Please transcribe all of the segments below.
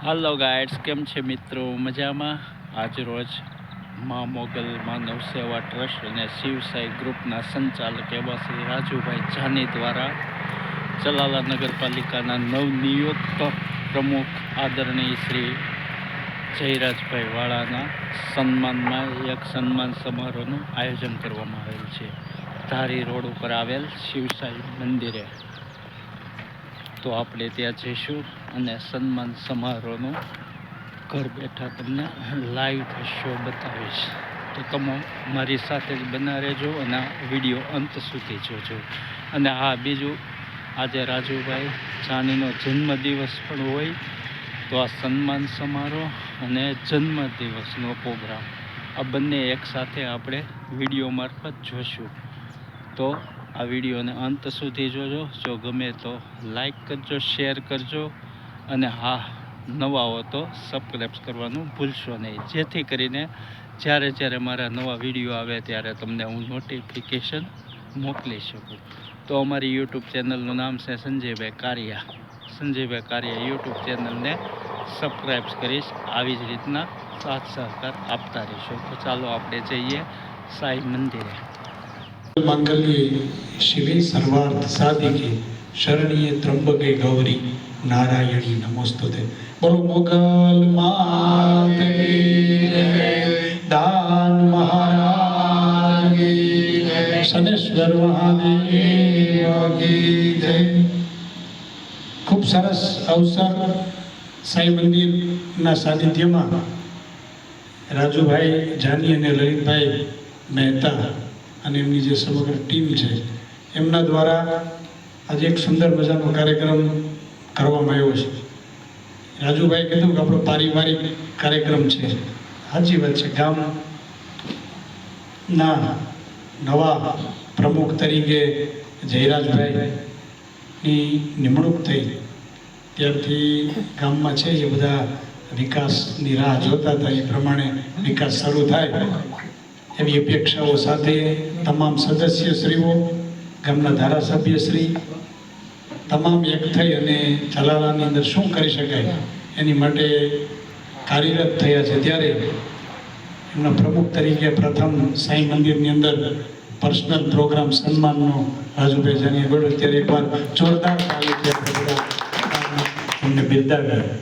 હાલો guides, કેમ છે મિત્રો? મજામાં? આજ રોજ મા મોગલ માનવ સેવા ટ્રસ્ટ અને શિવસાઈ ગ્રુપના સંચાલક એવા શ્રી રાજુભાઈ જાની દ્વારા ચલાલા નગરપાલિકાના નવનિયુક્ત પ્રમુખ આદરણીય શ્રી જયરાજભાઈ વાળાના સન્માનમાં એક સન્માન સમારોહનું આયોજન કરવામાં આવેલ છે ધારી રોડ ઉપર આવેલ શિવસાઈ મંદિરે. તો આપણે ત્યાં જઈશું અને સન્માન સમારોહનું ઘર બેઠા તમને લાઈવ દ્રશ્યો બતાવીશ. તો તમે મારી સાથે જ બના રહેજો અને વિડીયો અંત સુધી જોજો. અને હા, બીજું, આજે રાજુભાઈ જાનીનો જન્મદિવસ પણ હોય, તો આ સન્માન સમારોહ અને જન્મદિવસનો પ્રોગ્રામ આ બંને એકસાથે આપણે વિડીયો મારફત જોઈશું. તો આ વિડીયોને અંત સુધી જોજો. જો ગમે તો લાઈક કરજો, શેર કરજો અને હા, નવા હો તો સબસ્ક્રાઈબ કરવાનું ભૂલશો નહીં, જેથી કરીને જ્યારે મારા નવા વિડીયો આવે ત્યારે તમને હું નોટિફિકેશન મોકલી શકું. તો અમારી યુટ્યુબ ચેનલનું નામ છે સંજયભાઈ કારિયા. સંજયભાઈ કારિયા યુટ્યુબ ચેનલને સબસ્ક્રાઈબ કરીશ. આવી જ રીતના સાથ સહકાર આપતા રહીશું. તો ચાલો આપણે જઈએ સાઈ મંદિરે. मंगल्ये शिवे सर्वार्थ साधिके शरण्ये त्र्यंबके गौरी नारायणी नमोस्तुते। बोलो मोगल मात की जय, दान महाराज की जय, शनेश्वर महादेव की जय। खूब सरस अवसर साई मंदिરના સાનિધ્યમાં રાજુભાઈ જાની અને લલિતભાઈ મહેતા અને એમની જે સમગ્ર ટીમ છે એમના દ્વારા આજે એક સુંદર મજાનો કાર્યક્રમ કરવામાં આવ્યો છે. રાજુભાઈ કીધું કે આપણો પારિવારિક કાર્યક્રમ છે. સાચી વાત છે. ગામના નવા પ્રમુખ તરીકે જયરાજભાઈની નિમણૂક થઈ ત્યારથી ગામમાં છે એ બધા વિકાસની રાહ જોતા હતા. એ પ્રમાણે વિકાસ શરૂ થાય એવી અપેક્ષાઓ સાથે તમામ સદસ્યશ્રીઓ, ગામના ધારાસભ્યશ્રી તમામ એક થઈ અને ચલાલાની અંદર શું કરી શકાય એની માટે કાર્યરત થયા છે. ત્યારે એમના પ્રમુખ તરીકે પ્રથમ સાંઈ મંદિરની અંદર પર્સનલ પ્રોગ્રામ સન્માનનો રાજુભાઈ જાનીએ ગોળ્યો. ત્યારે એકવાર જોરદાર એમને બિરદાવ્યા.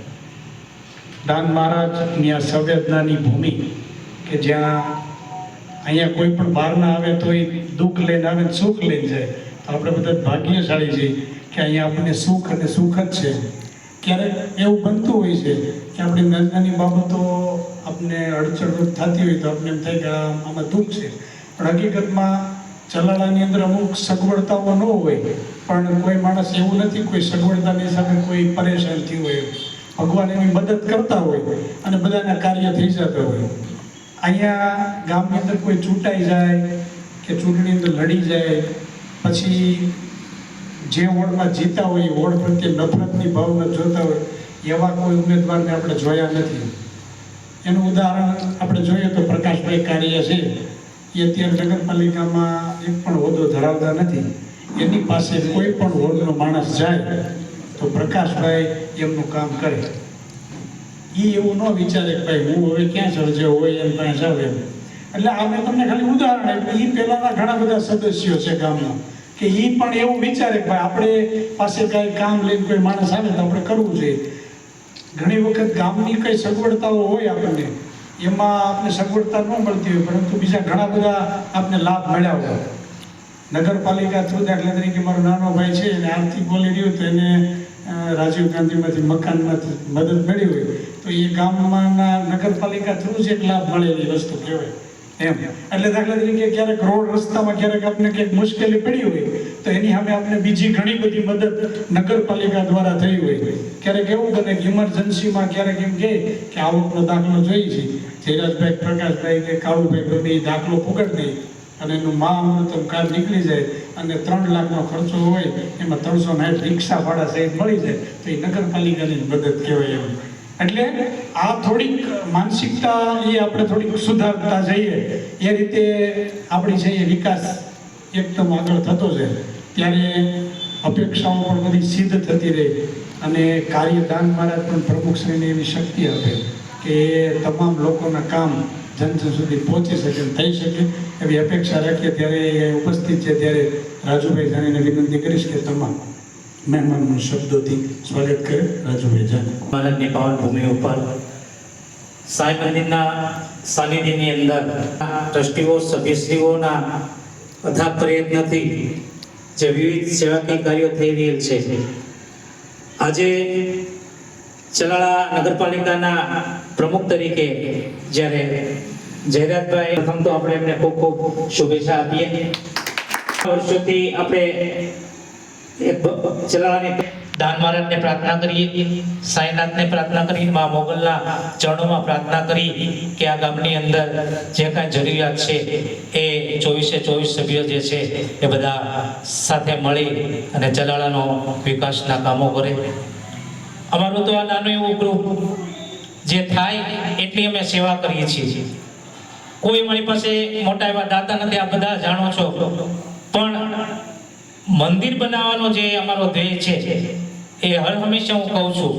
દાન મહારાજની આ સંવેદનાની ભૂમિ કે જ્યાં અહીંયા કોઈ પણ બહાર ના આવે તો એ દુઃખ લઈને આવે, સુખ લઈને જાય. તો આપણે બધા ભાગ્યશાળી છીએ કે અહીંયા આપણને સુખ અને સુખ જ છે. ક્યારેક એવું બનતું હોય છે કે આપણી નાની બાબતો આપણને અડચણરૂપ થતી હોય તો આપણે એમ થાય કે આમાં દુઃખ છે, પણ હકીકતમાં ચલાલાની અંદર અમુક સગવડતાઓ ન હોય, પણ કોઈ માણસ એવું નથી કોઈ સગવડતાની સામે કોઈ પરેશાન થયું હોય, ભગવાન એની મદદ કરતા હોય અને બધાના કાર્ય થઈ જતા હોય. અહીંયા ગામની અંદર કોઈ ચૂંટાઈ જાય કે ચૂંટણી અંદર લડી જાય, પછી જે વોર્ડમાં જીતા હોય એ વોર્ડ પ્રત્યે નફરતની ભાવના જોતા હોય એવા કોઈ ઉમેદવારને આપણે જોયા નથી. એનું ઉદાહરણ આપણે જોઈએ તો પ્રકાશભાઈ કારિયા છે. એ અત્યારે નગરપાલિકામાં એક પણ હોદ્દો ધરાવતા નથી. એની પાસે કોઈ પણ વોર્ડનો માણસ જાય તો પ્રકાશભાઈ એમનું કામ કરે. એ એવું ન વિચારે કે ભાઈ હું હવે ક્યાં ચાલ જે હોય એમ પાસે જાવ એમ. એટલે આ મેં તમને ખાલી ઉદાહરણ આપ્યું. એ પહેલાંના ઘણા બધા સદસ્યો છે ગામના કે એ પણ એવું વિચારે કે ભાઈ આપણે પાસે કાંઈ કામ લઈને કોઈ માણસ આવે તો આપણે કરવું જોઈએ. ઘણી વખત ગામની કંઈ સગવડતાઓ હોય આપણને, એમાં આપણે સગવડતા ન મળતી હોય, પરંતુ બીજા ઘણા બધા આપણે લાભ મળ્યા હોય. નગરપાલિકા થ્રુ દાખલા તરીકે મારો નાનો ભાઈ છે એને આર્થિક બોલી રહ્યું તો એને રાજીવ ગાંધીમાંથી મકાનમાંથી મદદ મળી હોય તો એ ગામમાંના નગરપાલિકા થ્રુ જ એક લાભ મળેલી વસ્તુ કહેવાય એમ. એટલે દાખલા તરીકે ક્યારેક રોડ રસ્તામાં ક્યારેક આપણે કંઈક મુશ્કેલી પડી હોય તો એની સામે આપણે બીજી ઘણી બધી મદદ નગરપાલિકા દ્વારા થઈ હોય. ક્યારેક એવું બને કે ઇમરજન્સીમાં ક્યારેક એમ કહે કે આવકનો દાખલો જોઈએ છે, જયરાજભાઈ, પ્રકાશભાઈ કે કાળુભાઈ બધી દાખલો પુગટ દે અને એનું મા અમૃતમ કાર્ડ નીકળી જાય અને 3 લાખનો ખર્ચો હોય એમાં 360 રિક્ષા ભાડા સહિત મળી જાય તો એ નગરપાલિકાની મદદ કહેવાય એમ. એટલે આ થોડીક માનસિકતા એ આપણે થોડીક સુધારતા જઈએ એ રીતે આપણી છે એ વિકાસ એકદમ આગળ થતો છે. ત્યારે અપેક્ષાઓ પણ બધી સિદ્ધ થતી રહી. અને કાર્યદાન મહારાજ પણ પ્રમુખશ્રીને એવી શક્તિ આપે કે એ તમામ લોકોના કામ જન સુધી પહોંચી શકે થઈ શકે એવી અપેક્ષા રાખીએ. ત્યારે એ ઉપસ્થિત છે ત્યારે રાજુભાઈ જાણીને વિનંતી કરીશ કે તમામ મહેમાનનું શબ્દોથી સ્વાગત કરે. રાજુભાઈ જાણી. મહારાજની પાવન ભૂમિ ઉપર સાંઈ મંદિરના સાનિધ્યની અંદર ટ્રસ્ટીઓ સભ્યશ્રીઓના અથાગ પ્રયત્નથી જે વિવિધ સેવાકીય કાર્યો થઈ રહેલ છે. આજે ચલાળા નગરપાલિકાના પ્રમુખ તરીકે જ્યારે જયરાજભાઈ, પ્રથમ તો આપણે એમને ખૂબ ખૂબ શુભેચ્છા આપીએ. વર્ષોથી આપણે ચલાળાની દાન મહારાજને પ્રાર્થના કરીએ, સાંઈનાથને પ્રાર્થના કરી, મા મોગલના ચરણોમાં પ્રાર્થના કરી કે આ ગામની અંદર જે કાંઈ જરૂરિયાત છે એ 24 સભ્યો જે છે એ બધા સાથે મળી અને ચલાળાનો વિકાસના કામો કરે. અમારું તો આ નાનું એવું ગ્રુપ જે થાય એટલી અમે સેવા કરીએ છીએ. કોઈ મારી પાસે મોટા એવા દાતા નથી, આ બધા જાણો છો, પણ મંદિર બનાવવાનો જે અમારો ધ્યેય છે એ હર હંમેશા હું કહું છું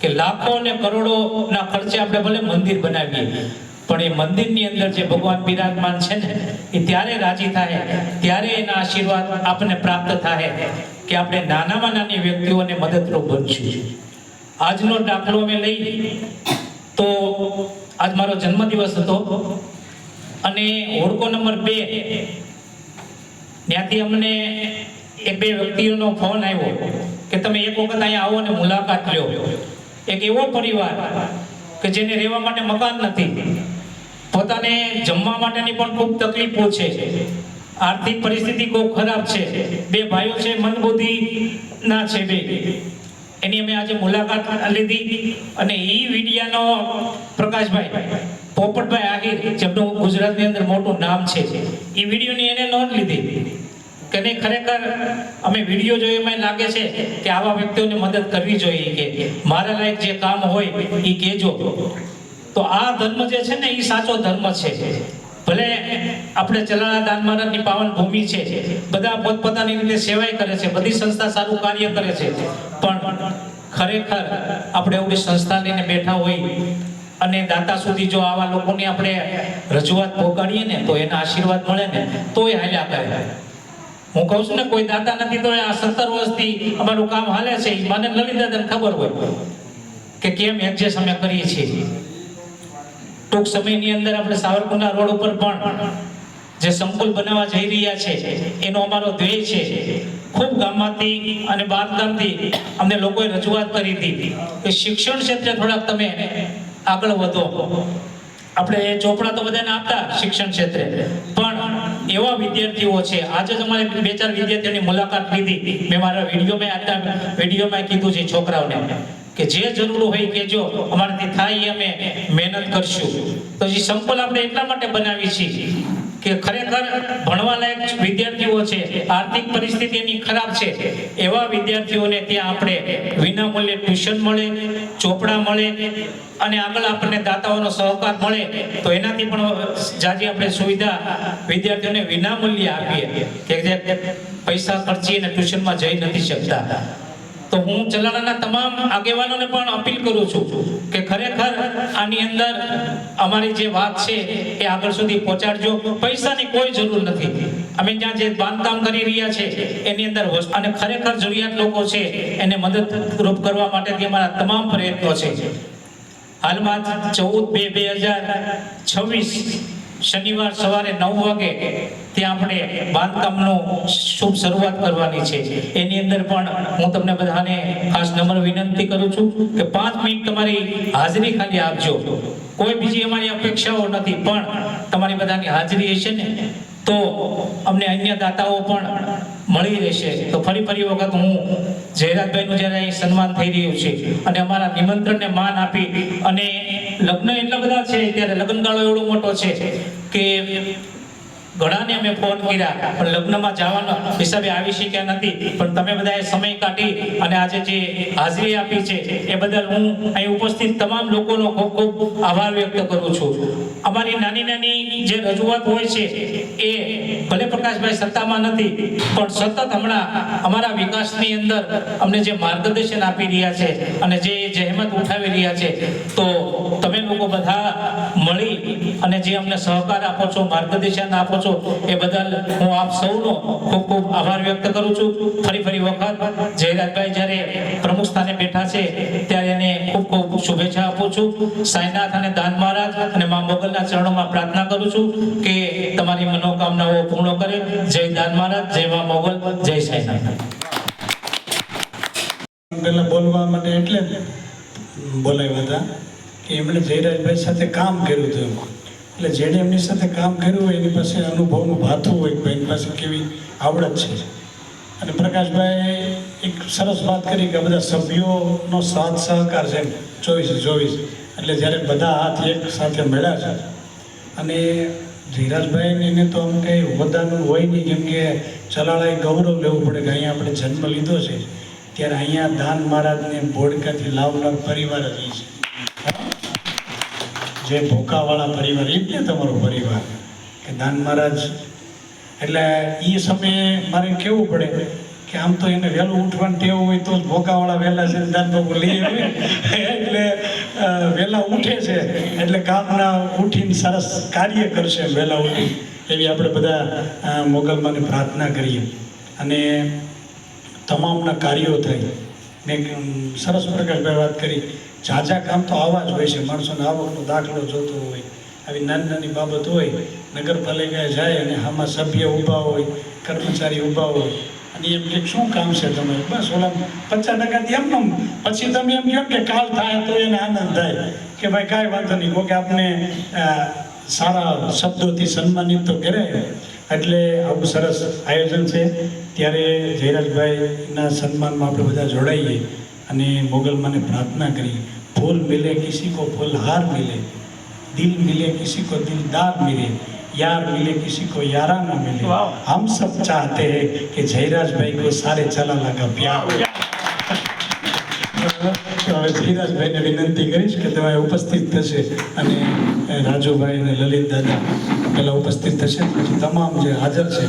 કે લાખો અને કરોડોના ખર્ચે આપણે ભલે મંદિર બનાવીએ, પણ એ મંદિરની અંદર જે ભગવાન બિરાજમાન છે ને એ ત્યારે રાજી થાય, ત્યારે એના આશીર્વાદ આપણને પ્રાપ્ત થાય કે આપણે નાનામાં નાની વ્યક્તિઓને મદદરૂપ બનશું. આજનો દાખલો અમે લઈ તો આજ મારો જન્મદિવસ હતો અને હોડકો નંબર 2 ત્યાંથી અમને એક બે વ્યક્તિઓનો ફોન આવ્યો કે તમે એક વખત અહીંયા આવો અને મુલાકાત લ્યો. એક એવો પરિવાર કે જેને રહેવા માટે મકાન નથી, પોતાને જમવા માટેની પણ ખૂબ તકલીફો છે, આર્થિક પરિસ્થિતિ બહુ ખરાબ છે, 2 ભાઈઓ છે, મંદબુદ્ધિના છે 2. એની અમે આજે મુલાકાત લીધી અને એ વિડિયાનો પ્રકાશભાઈ પોપટભાઈ આહિર, જેમનું ગુજરાતની અંદર મોટું નામ છે, એ વિડીયોની એને નોંધ લીધી કે નહીં, ખરેખર અમે વિડીયો જોઈ એમાં લાગે છે કે આવા વ્યક્તિઓને મદદ કરવી જોઈએ, કે મારા લાયક જે કામ હોય એ કહેજો. તો આ ધર્મ જે છે ને એ સાચો ધર્મ છે. ભલે આપણે ચલાળા દાન મહારાજની પાવન ભૂમિ છે, બધા પોતપોતાની રીતે સેવાય કરે છે, બધી સંસ્થા સારું કાર્ય કરે છે, પણ ખરેખર આપણે એવી સંસ્થા લઈને બેઠા હોય અને દાતા સુધી જો આવા લોકોની આપણે રજૂઆત પહોંચાડીએ ને તો એના આશીર્વાદ મળે ને તો એ હાલ્યા કરે. હું કહું છું ને, કોઈ દાતા નથી તો આ 17 વર્ષથી અમારું કામ હાલે છે. મને લલિત દાદાને ખબર હોય કે કેમ એડજસ્ટ અમે કરીએ છીએ. ટૂંક સમયની અંદર આપણે સાવરકુંડલા રોડ ઉપર પણ જે સંકુલ બનાવવા જઈ રહ્યા છે એનો અમારો ધ્યેય છે. ખૂબ ગામમાંથી અને બાંધકામથી અમને લોકોએ રજૂઆત કરી હતી કે શિક્ષણ ક્ષેત્રે થોડાક તમે આગળ વધો. આપણે ચોપડા તો બધાને આપતા શિક્ષણ ક્ષેત્રે, પણ એવા વિદ્યાર્થીઓ છે. આજે જ અમારે 2-4 વિદ્યાર્થીઓની મુલાકાત લીધી. મેં મારા વિડીયોમાં કીધું છે છોકરાઓને કે જે જરૂર હોય કે જો અમારાથી થાય અમે મહેનત કરશું. તો જે સંકુલ આપણે એટલા માટે બનાવી છીએ કે ખરેખર ભણવા લાયક વિદ્યાર્થીઓ છે, આર્થિક પરિસ્થિતિ એની ખરાબ છે, એવા વિદ્યાર્થીઓને ત્યાં આપણે વિનામૂલ્યે ટ્યુશન મળે, ચોપડા મળે અને આગળ આપણને દાતાઓનો સહકાર મળે તો એનાથી પણ જાજી આપણે સુવિધા વિદ્યાર્થીઓને વિનામૂલ્યે આપીએ કે જે પૈસા ખર્ચીને ટ્યુશનમાં જઈ નથી શકતા. તો હું ચલાળાના તમામ આગેવાનોને પણ અપીલ કરું છું કે ખરેખર આની અંદર અમારી જે વાત છે એ આગળ સુધી પહોંચાડજો. પૈસાની કોઈ જરૂર નથી. અમે જ્યાં જે બાંધકામ કરી રહ્યા છે એની અંદર અને ખરેખર જરૂરિયાત લોકો છે એને મદદરૂપ કરવા માટેથી અમારા તમામ પ્રયત્નો છે. હાલમાં 14/2/2026 શનિવાર સવારે 9 વાગે ત્યાં આપણે બાંધકામનો શુભ શરૂઆત કરવાની છે. એની અંદર પણ હું તમને બધાને ખાસ નમ્ર વિનંતી કરું છું કે 5 મિનિટ તમારી હાજરી ખાલી આપજો. કોઈ બીજી અમારી અપેક્ષાઓ નથી, પણ તમારી બધાની હાજરી હશે ને તો અમને અન્ય દાતાઓ પણ મળી રહેશે. તો ફરી વખત હું જયરાજભાઈનું જ્યારે અહીં સન્માન થઈ રહ્યું છે અને અમારા નિમંત્રણને માન આપી અને લગ્ન એટલા બધા છે, ત્યારે લગ્નગાળો એવડો મોટો છે કે ઘણાને અમે ફોન કર્યા પણ લગ્નમાં જવાના હિસાબે આવી શક્યા નથી, પણ તમે બધાએ સમય કાઢી અને આજે જે હાજરી આપી છે એ બદલ હું અહીં ઉપસ્થિત તમામ લોકોનો ખૂબ ખૂબ આભાર વ્યક્ત કરું છું. અમારી નાની નાની જે રજૂઆત હોય છે એ ભલે પ્રકાશભાઈ સત્તામાં નથી પણ સતત હમણાં અમારા વિકાસની અંદર અમને જે માર્ગદર્શન આપી રહ્યા છે અને જે જહેમત ઉઠાવી રહ્યા છે, તો તમે લોકો બધા મળી અને જે અમને સહકાર આપો છો, માર્ગદર્શન આપો છો, એ બદલ હું આપ સૌનો ખૂબ ખૂબ આભાર વ્યક્ત કરું છું. ફરી વખત જયરાજભાઈ જ્યારે પ્રમુખ સ્થાને બેઠા છે ત્યારે એને ખૂબ ખૂબ શુભેચ્છા આપું છું. સાંઈનાથ અને દાન મહારાજ અને મા મોગલના ચરણોમાં પ્રાર્થના કરું છું કે તમારી મનોકામનાઓ પૂર્ણ કરે. જય દાન મહારાજ, જય મા મોગલ, જય સાંઈનાથ. પહેલા બોલવા માટે એટલે બોલાવ્યા હતા કે એમણે જયરાજભાઈ સાથે કામ કર્યું હતું. એટલે જેણે એમની સાથે કામ કર્યું હોય એની પાસે અનુભવનું ભાથું હોય કે એની પાસે કેવી આવડત છે. અને પ્રકાશભાઈ એક સરસ વાત કરી કે બધા સભ્યોનો સાથ સહકાર છે 24/24. એટલે જ્યારે બધા હાથ એક સાથે મળ્યા છે અને ધીરજભાઈને એને તો આમ કંઈ હોદ્દાનું હોય નહીં, કેમ કે ચલાળાએ ગૌરવ લેવું પડે કે અહીંયા આપણે જન્મ લીધો છે ત્યારે અહીંયા દાન મહારાજને ભોડકાથી લાવનાર પરિવાર જ છે. જે ભોકાવાળા પરિવાર એ જ ને તમારો પરિવાર કે દાન મહારાજ. એટલે એ સમયે મારે કહેવું પડે કે આમ તો એને વહેલું ઉઠવાનું ટેવ હોય તો જ ભોકાવાળા વહેલા છે દાન બાબુ લઈ આવે એટલે વહેલા ઉઠે છે એટલે કામના ઉઠીને સરસ કાર્ય કરશે વહેલા ઉઠી, એવી આપણે બધા મોગલમાંને પ્રાર્થના કરીએ અને તમામના કાર્યો થાય. મેં સરસ પ્રકાશભાઈ વાત કરી, ઝાઝા કામ તો આવા જ હોય છે. માણસોને આવકનો દાખલો જોતો હોય, આવી નાની નાની બાબત હોય, નગરપાલિકાએ જાય અને આમાં સભ્ય ઊભા હોય, કર્મચારી ઊભા હોય અને એમ કે શું કામ છે તમે, બસ ઓલા 50% એમ ન, પછી તમે એમ કહો કે કાલ થાય તો એને આનંદ થાય કે ભાઈ કાંઈ વાંધો નહીં, કોકે આપને સારા શબ્દોથી સન્માનિત તો કરે. એટલે આવું સરસ આયોજન છે. ત્યારે જયરાજભાઈના સન્માનમાં આપણે બધા જોડાઈએ અને મોગલમાંને પ્રાર્થના કરીએ. ફૂલ મિલે કિસી કો ફૂલહાર મિલે, दिल मिले किसी को दिलदार मिले, यार मिले किसी को याराना मिले, हम सब चाहते हैं कि जयराज भाई को सारे चला लगा प्यार. હવે જયરાજભાઈને વિનંતી કરીશ કે તમે ઉપસ્થિત થશે અને રાજુભાઈ અને લલિત દાદા પહેલા ઉપસ્થિત થશે, પછી તમામ જે હાજર છે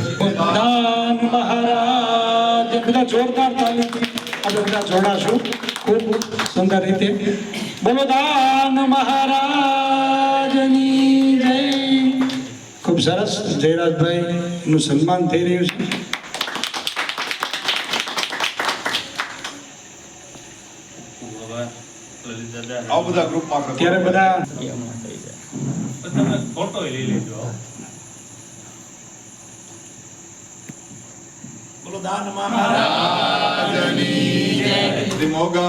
દાન મહારાજ બધા જોરદાર તાલીમથી આપણે બધા જોડાશું ખૂબ સુંદર રીતે. બોલો દાન મહારાજની જય. ખૂબ સરસ જયરાજભાઈનું સન્માન થઈ રહ્યું છે. ત્યારે બધા ફોટો લઈ લેજો. બોલો દાન મહારાજની જય. શ્રી મોગલ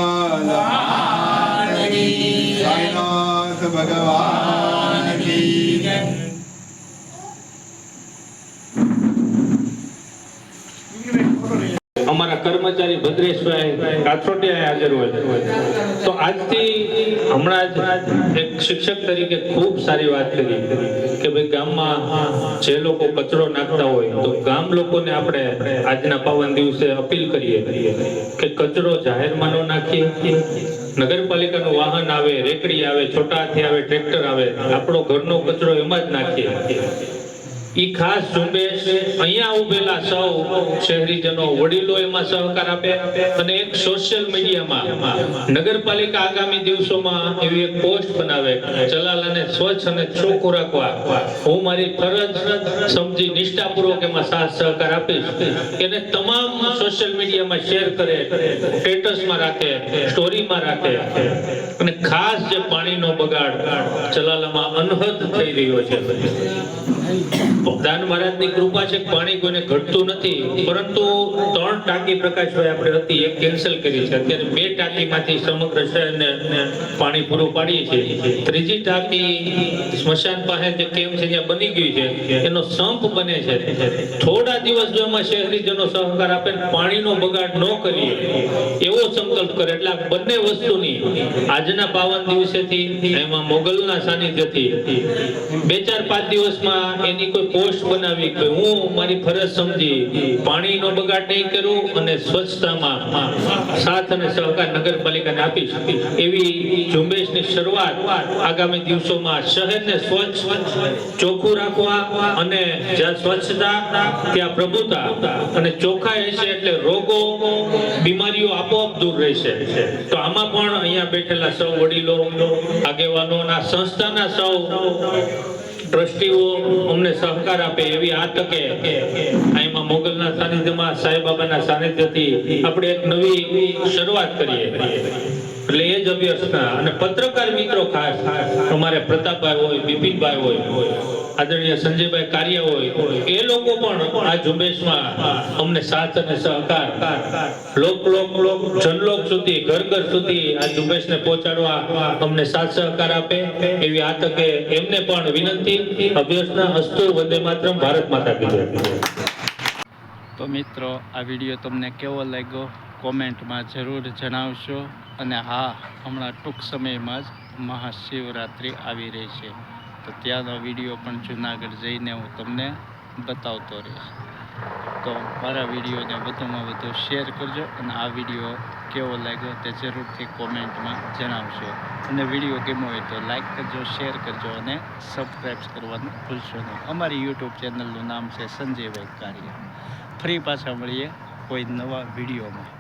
સાઈનાથ ભગવાન કી જય. અમારા કર્મચારી ભદ્રેશભાઈ કાથરોટિયા હાજર હોય તો આજથી હમણાં જ એક શિક્ષક તરીકે ખૂબ સારી વાત કરી કે ભાઈ ગામમાં જે લોકો કચરો નાખતા હોય તો ગામ લોકોને આપણે આજના પાવન દિવસે અપીલ કરીએ કે કચરો જાહેરમાં ન નાખીએ. નગરપાલિકાનું વાહન આવે, રેકડી આવે, છોટા હાથી આવે, ટ્રેક્ટર આવે, આપણો ઘરનો કચરો એમાં જ નાખીએ. ઈ ખાસ ઝુંબેશ અહીંયા ઉભેલા સૌ શહેરીજનો વડીલો એમાં સહકાર આપે અને એક સોશિયલ મીડિયામાં નગરપાલિકા આગામી દિવસોમાં એવી એક પોસ્ટ બનાવે ચલાલાને સ્વચ્છ અને ચોખ્ખું રાખવા. હું મારી ફરજ સમજી નિષ્ઠાપૂર્વક એમાં સાથ સહકાર આપીશ એને તમામ સોશિયલ મીડિયામાં શેર કરે, સ્ટેટસમાં રાખે, સ્ટોરીમાં રાખે. અને ખાસ જે પાણીનો બગાડ ચલાલામાં અનહદ થઈ રહ્યો છે, દાન મહારાજની કૃપા છે કે પાણી કોઈને ઘટતું નથી, પરંતુ 3 ટાંકી પ્રકાશભાઈ આપણે હતી એક કેન્સલ કરી છે. અત્યારે 2 ટાંકીમાંથી સમગ્ર શહેરને પાણી પૂરું પાડીએ છીએ. ત્રીજી ટાંકી સ્મશાન પાસે જે કેમ્પ છે ત્યાં બની ગઈ છે, એનો સંપ બને છે. થોડા દિવસ જો એમાં શહેરીજનો સહકાર આપે, પાણીનો બગાડ ન કરીએ એવો સંકલ્પ કરે, એટલે આ બંને વસ્તુની આજના પાવન દિવસેથી એમાં મોગલના સાનિધ્યથી 2-4-5 દિવસમાં એની કોઈ પોસ્ટ બનાવી કે હું મારી ફરજ સમજી પાણીનો બગાડ નહીં કરું અને સ્વચ્છતામાં સાથ અને સહકાર નગરપાલિકાને આપીશ એવી ઝુંબેશની શરૂઆત આગામી દિવસોમાં શહેરને સ્વચ્છ ચોખ્ખું રાખવા અને જ્યાં સ્વચ્છતા ત્યાં પ્રભુતા અને ચોખ્ખાઈ હશે એટલે રોગો બીમારીઓ આપોઆપ દૂર રહેશે. તો આમાં પણ અહીંયા બેઠેલા સૌ વડીલો આગેવાનો અને આ સંસ્થાના સૌ ટ્રસ્ટીઓ અમને સહકાર આપે એવી આ તકે અહીંમાં મોગલના સાનિધ્યમાં સાંઈબાબાના સાનિધ્યથી આપણે એક નવી શરૂઆત કરીએ. એટલે એ જ અભ્યર્થના અને પત્રકાર મિત્રો ખાસ અમારે પ્રતાપભાઈ હોય, બિપિનભાઈ હોય, આદરણીય સંજયભાઈ કારિયા હોય, એ લોકો પણ આ ઝુંબેશમાં અમને સાથ અને સહકાર જનલોક સુધી, ઘર ઘર સુધી આ ઝુંબેશને પહોંચાડવા અમને સાથ સહકાર આપે એવી આ તકે એમને પણ વિનંતી, અભ્યર્થના. અસ્તુ વંદે માતરમ, ભારત માતા કી જય. તો મિત્રો, આ વિડીયો તમને કેવો લાગ્યો કોમેન્ટમાં જરૂર જણાવશો. અને હા, હમણાં ટૂંક સમયમાં જ મહાશિવરાત્રિ આવી રહી છે, તો ત્યાંનો વિડીયો પણ જૂનાગઢ જઈને હું તમને બતાવતો રહીશ. તો મારા વિડીયોને વધુમાં વધુ શેર કરજો અને આ વિડીયો કેવો લાગ્યો તે જરૂરથી કોમેન્ટમાં જણાવશો. અને વિડીયો ગમ્યો હોય તો લાઈક કરજો, શેર કરજો અને સબસ્ક્રાઈબ કરવાનું ભૂલશો નહીં. અમારી યુટ્યુબ ચેનલનું નામ છે સંજયભાઈ કારિયા. ફરી પાછા મળીએ કોઈ નવા વિડીયોમાં.